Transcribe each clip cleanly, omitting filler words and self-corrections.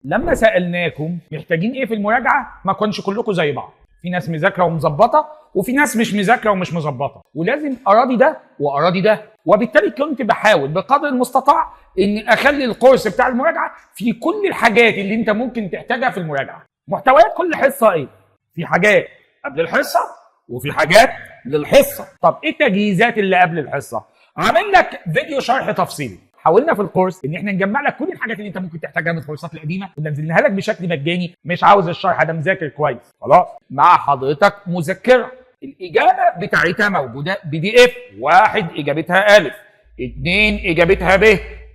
لما سالناكم محتاجين ايه في المراجعه ما كنش كلكم زي بعض. في ناس مذاكره ومظبطه وفي ناس مش مذاكره ومش مظبطه، ولازم اراضي ده واراضي ده. وبالتالي كنت بحاول بقدر المستطاع ان اخلي الكورس بتاع المراجعه في كل الحاجات اللي انت ممكن تحتاجها في المراجعه. محتويات كل حصه ايه؟ في حاجات قبل الحصه وفي حاجات للحصه. طب ايه التجهيزات اللي قبل الحصه؟ عامل لك فيديو شرح تفصيلي. حاولنا في الكورس ان احنا نجمع لك كل الحاجات اللي انت ممكن تحتاجها من الكورسات القديمه وننزلها لك بشكل مجاني. مش عاوز الشرح ده، مذاكر كويس خلاص، مع حضرتك مذكره الاجابه بتاعتها موجوده PDF. 1 اجابتها أ، 2 اجابتها ب،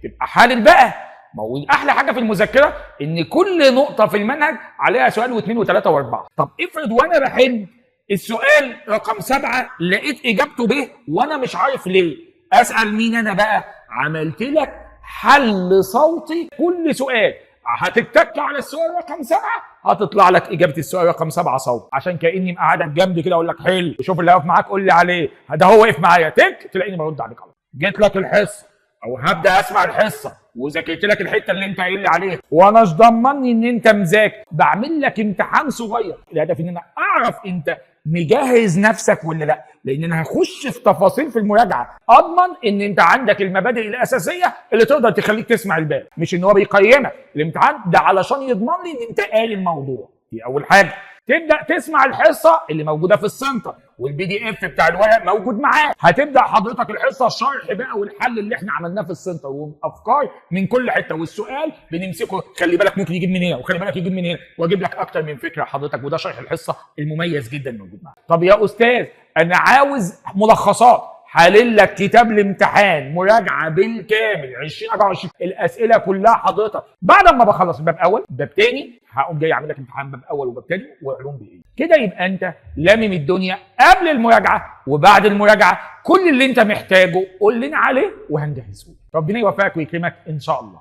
تبقى حالل بقى. موجود. احلى حاجه في المذكره ان كل نقطه في المنهج عليها سؤال واثنين وثلاثه واربعه. طب افرض وانا بحل السؤال رقم 7 لقيت اجابته ب وانا مش عارف ليه، اسال مين انا بقى؟ عملت لك حل صوتي. كل سؤال هتتك على السؤال رقم 7 هتطلع لك اجابه السؤال رقم 7 صوت، عشان كاني مقعدك جنبي كده اقول لك حل وشوف اللي واقف معاك قول لي عليه. ده هو واقف معايا تك تلاقيني برد عليك على طول. جيت لك الحصه او هبدا اسمع الحصه وذاكرت لك الحته اللي انت قايل لي عليها وانا مش ضمني ان انت مذاكر، بعمل لك امتحان صغير. الهدف ان انا اعرف انت مجهز نفسك ولا لا، لان انا هخش في تفاصيل في المراجعه اضمن ان انت عندك المبادئ الاساسيه اللي تقدر تخليك تسمع الباقي. مش ان هو بيقيمك الامتحان ده علشان يضمن لي ان انت قاري الموضوع. دي اول حاجه. تبدا تسمع الحصه اللي موجوده في السنتر والPDF بتاع الورق موجود معاك. هتبدا حضرتك الحصه الشرح بقى والحل اللي احنا عملناه في السنتر وافكار من كل حته، والسؤال بنمسكه خلي بالك ممكن يجيب من هنا وخلي بالك يجيب من هنا، واجيب لك اكتر من فكره حضرتك. وده شرح الحصه المميز جدا موجود معاك. طب يا استاذ انا عاوز ملخصات، حلل لك كتاب الامتحان مراجعه بالكامل 2024 الاسئله كلها حضرتك. بعد ما بخلص باب اول باب تاني هقوم جاي اعمل لك امتحان باب اول وباب تاني وعلوم بايه. كده يبقى انت لامم الدنيا قبل المراجعه وبعد المراجعه. كل اللي انت محتاجه قول لنا عليه وهنجهزه. ربنا يوفقك ويكرمك ان شاء الله.